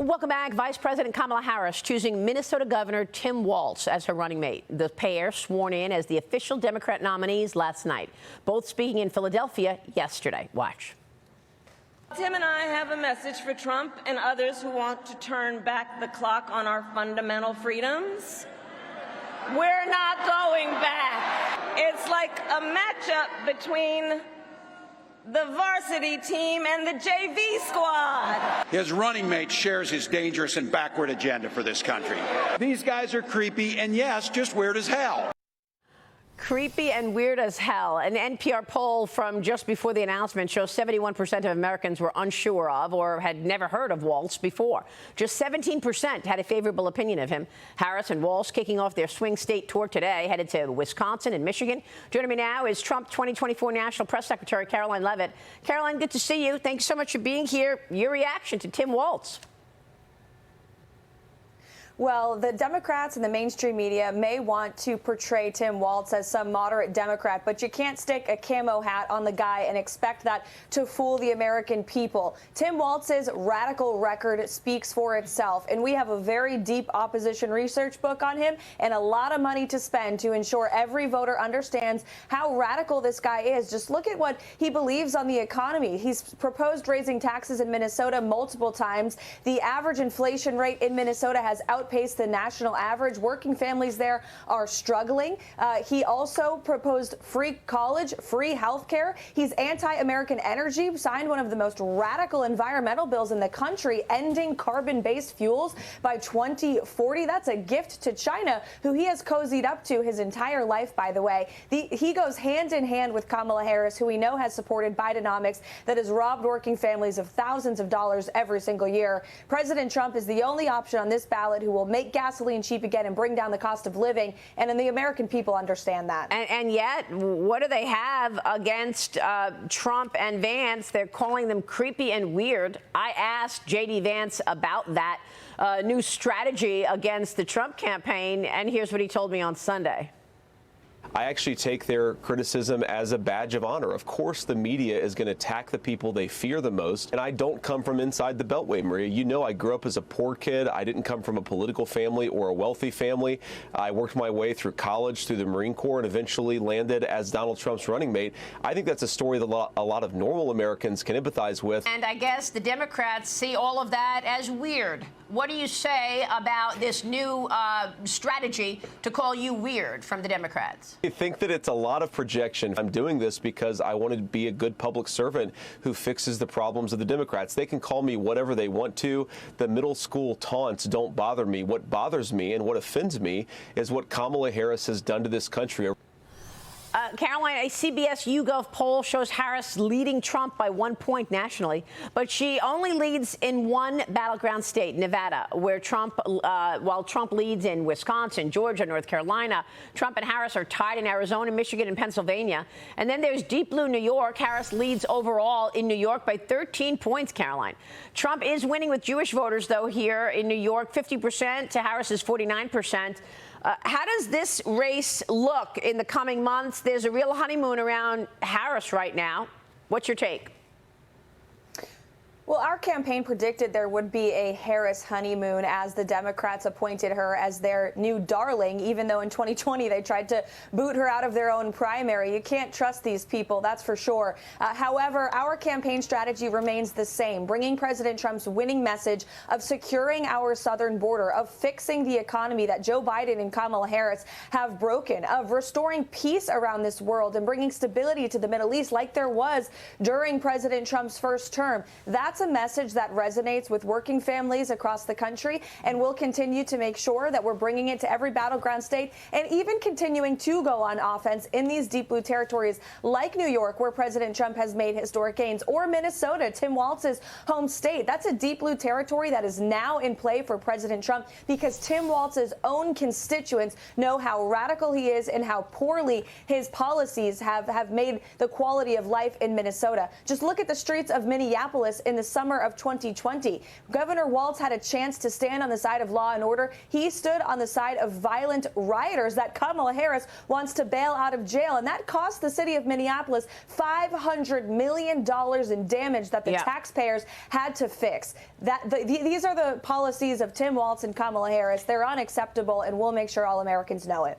Welcome back. Vice President Kamala Harris choosing Minnesota Governor Tim Walz as her running mate. The pair sworn in as the official Democrat nominees last night, both speaking in Philadelphia yesterday. Watch. Tim and I have a message for Trump and others who want to turn back the clock on our fundamental freedoms. We're not going back. It's like a matchup between the varsity team and the JV squad. His running mate shares his dangerous and backward agenda for this country. These guys are creepy and, yes, just weird as hell. Creepy and weird as hell. An NPR poll from just before the announcement shows 71% of Americans were unsure of or had never heard of Walz before. Just 17% had a favorable opinion of him. Harris and Walz kicking off their swing state tour today, headed to Wisconsin and Michigan. Joining me now is Trump 2024 National Press Secretary Karoline Leavitt. Karoline, good to see you. Thanks so much for being here. Your reaction to Tim Walz? Well, the Democrats and the mainstream media may want to portray Tim Walz as some moderate Democrat, but you can't stick a camo hat on the guy and expect that to fool the American people. Tim Walz's radical record speaks for itself, and we have a very deep opposition research book on him and a lot of money to spend to ensure every voter understands how radical this guy is. Just look at what he believes on the economy. He's proposed raising taxes in Minnesota multiple times. The average inflation rate in Minnesota has outpaced the national average. Working families there are struggling. He also proposed free college, free health care. He's anti-American energy, signed one of the most radical environmental bills in the country, ending carbon-based fuels by 2040. That's a gift to China, who he has cozied up to his entire life, by the way. He goes hand in hand with Kamala Harris, who we know has supported Bidenomics that has robbed working families of thousands of dollars every single year. President Trump is the only option on this ballot who will make gasoline cheap again and bring down the cost of living, and the American people understand that. And yet, what do they have against Trump and Vance? They're calling them creepy and weird. I asked J.D. Vance about that new strategy against the Trump campaign, and here's what he told me on Sunday. I actually take their criticism as a badge of honor. Of course, the media is going to attack the people they fear the most. And I don't come from inside the Beltway, Maria. You know, I grew up as a poor kid. I didn't come from a political family or a wealthy family. I worked my way through college, through the Marine Corps, and eventually landed as Donald Trump's running mate. I think that's a story that a lot of normal Americans can empathize with. And I guess the Democrats see all of that as weird. What do you say about this new strategy to call you weird from the Democrats? I think that it's a lot of projection. I'm doing this because I want to be a good public servant who fixes the problems of the Democrats. They can call me whatever they want to. The middle school taunts don't bother me. What bothers me and what offends me is what Kamala Harris has done to this country. Karoline, a CBS YouGov poll shows Harris leading Trump by 1 point nationally, but she only leads in one battleground state, Nevada, where while Trump leads in Wisconsin, Georgia, North Carolina, Trump and Harris are tied in Arizona, Michigan, and Pennsylvania. And then there's deep blue New York. Harris leads overall in New York by 13 points, Karoline. Trump is winning with Jewish voters, though, here in New York, 50% to Harris's 49%. How does this race look in the coming months? There's a real honeymoon around Harris right now. What's your take? Well, our campaign predicted there would be a Harris honeymoon as the Democrats appointed her as their new darling, even though in 2020 they tried to boot her out of their own primary. You can't trust these people, that's for sure. However, our campaign strategy remains the same, bringing President Trump's winning message of securing our southern border, of fixing the economy that Joe Biden and Kamala Harris have broken, of restoring peace around this world and bringing stability to the Middle East like there was during President Trump's first term. That's a message that resonates with working families across the country, and we'll continue to make sure that we're bringing it to every battleground state and even continuing to go on offense in these deep blue territories like New York, where President Trump has made historic gains, or Minnesota, Tim Walz's home state. That's a deep blue territory that is now in play for President Trump because Tim Walz's own constituents know how radical he is and how poorly his policies have made the quality of life in Minnesota. Just look at the streets of Minneapolis in the summer of 2020. Governor Walz had a chance to stand on the side of law and order. He stood on the side of violent rioters that Kamala Harris wants to bail out of jail, and that cost the city of Minneapolis $500 million in damage that the taxpayers had to fix. These are the policies of Tim Walz and Kamala Harris. They're unacceptable, and we'll make sure all Americans know it.